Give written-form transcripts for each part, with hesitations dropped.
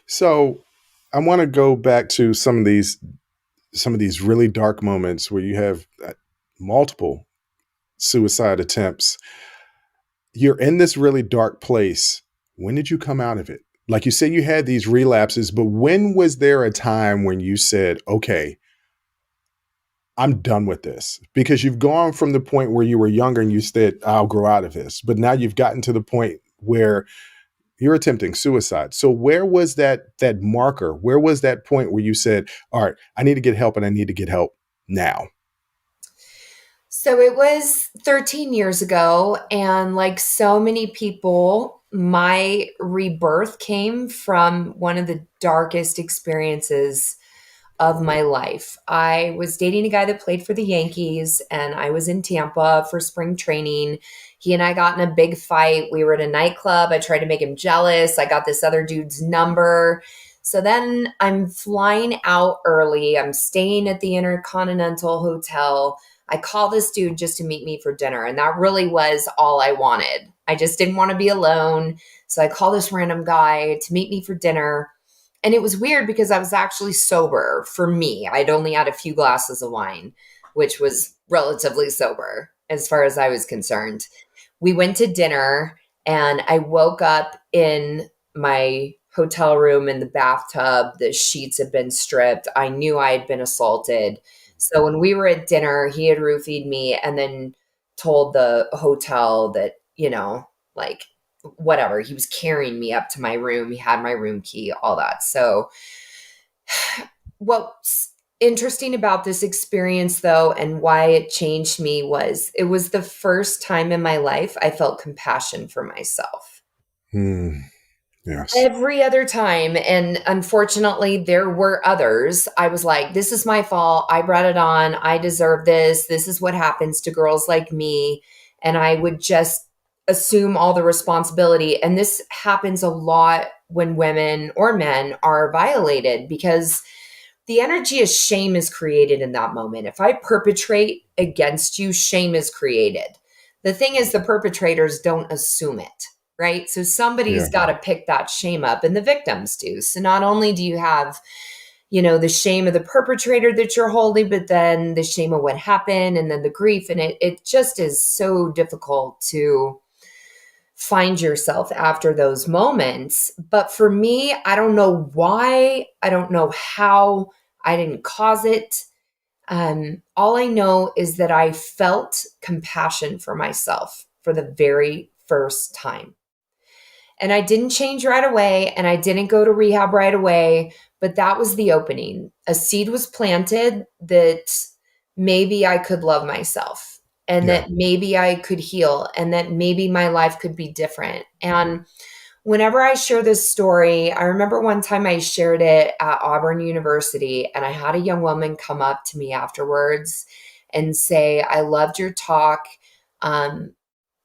So I want to go back to some of these really dark moments where you have multiple suicide attempts. You're in this really dark place. When did you come out of it? Like you said, you had these relapses, but when was there a time when you said, okay, I'm done with this? Because you've gone from the point where you were younger and you said, I'll grow out of this. But now you've gotten to the point where you're attempting suicide. So where was that marker? Where was that point where you said, all right, I need to get help and I need to get help now? So it was 13 years ago. And like so many people, my rebirth came from one of the darkest experiences of my life. I was dating a guy that played for the Yankees, and I was in Tampa for spring training. He and I got in a big fight. We were at a nightclub. I tried to make him jealous. I got this other dude's number. So then I'm flying out early. I'm staying at the Intercontinental Hotel. I call this dude just to meet me for dinner. And that really was all I wanted. I just didn't want to be alone. So I call this random guy to meet me for dinner. And it was weird because I was actually sober for me. I'd only had a few glasses of wine, which was relatively sober as far as I was concerned. We went to dinner and I woke up in my hotel room in the bathtub. The sheets had been stripped. I knew I had been assaulted. So when we were at dinner, he had roofied me and then told the hotel that, like whatever, he was carrying me up to my room. He had my room key, all that. So what's interesting about this experience though, and why it changed me was it was the first time in my life I felt compassion for myself. Hmm. Yes. Every other time, and unfortunately there were others, I was like, this is my fault. I brought it on. I deserve this. This is what happens to girls like me. And I would just assume all the responsibility. And this happens a lot when women or men are violated because the energy of shame is created in that moment. If I perpetrate against you, shame is created. The thing is, the perpetrators don't assume it, right? So Yeah. somebody's got to pick that shame up, and the victims do. So not only do you have, the shame of the perpetrator that you're holding, but then the shame of what happened, and then the grief. And it just is so difficult to find yourself after those moments. But for me, I don't know why, I don't know how, I didn't cause it. All I know is that I felt compassion for myself for the very first time. And I didn't change right away and I didn't go to rehab right away, but that was the opening. A seed was planted that maybe I could love myself and Yeah. that maybe I could heal and that maybe my life could be different. And whenever I share this story, I remember one time I shared it at Auburn University and I had a young woman come up to me afterwards and say, I loved your talk. Um,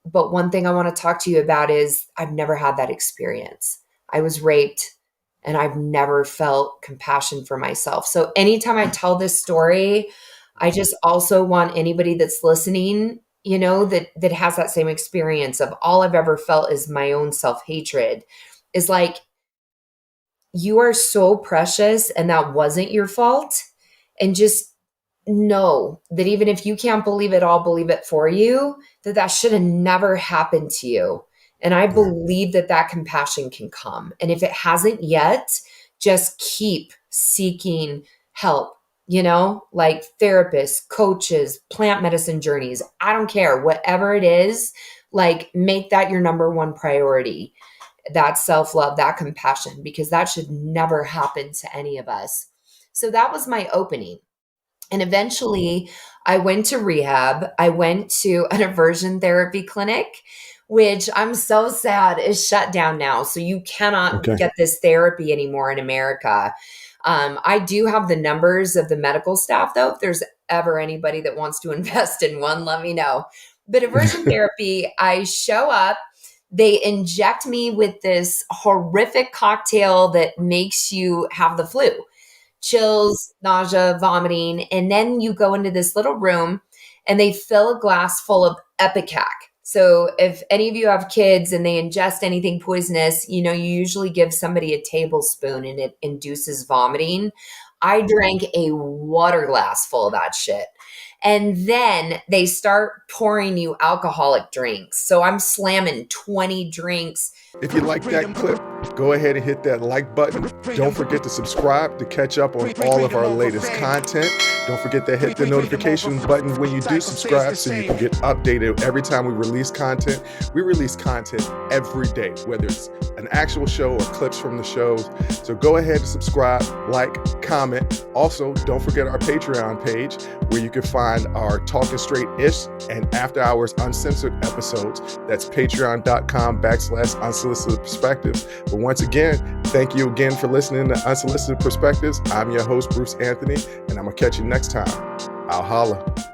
but one thing I want to talk to you about is I've never had that experience. I was raped and I've never felt compassion for myself. So anytime I tell this story, I just also want anybody that's listening, that has that same experience of all I've ever felt is my own self-hatred, is like, you are so precious and that wasn't your fault. And just know that even if you can't believe it, I'll believe it for you, that should have never happened to you. And I Yeah. believe that compassion can come. And if it hasn't yet, just keep seeking help, like therapists, coaches, plant medicine journeys. I don't care, whatever it is, like make that your number one priority, that self-love, that compassion, because that should never happen to any of us. So that was my opening. And eventually I went to rehab. I went to an aversion therapy clinic, which I'm so sad is shut down now. So you cannot Okay. get this therapy anymore in America. I do have the numbers of the medical staff, though. If there's ever anybody that wants to invest in one, let me know. But aversion therapy, I show up, they inject me with this horrific cocktail that makes you have the flu, chills, nausea, vomiting. And then you go into this little room and they fill a glass full of Epicac. So if any of you have kids and they ingest anything poisonous, you usually give somebody a tablespoon and it induces vomiting. I drank a water glass full of that shit. And then they start pouring you alcoholic drinks. So I'm slamming 20 drinks. If you like that clip, go ahead and hit that like button. Don't forget to subscribe to catch up on all of our latest content. Don't forget to hit the notification button when you do subscribe so you can get updated every time we release content. We release content every day, whether it's an actual show or clips from the shows. So go ahead and subscribe, like, comment. Also, don't forget our Patreon page where you can find our Talking Straight-ish and After Hours Uncensored episodes. That's patreon.com/unsolicited perspectives. But once again, thank you again for listening to Unsolicited Perspectives. I'm your host, Bruce Anthony, and I'm going to catch you next time. I'll holla.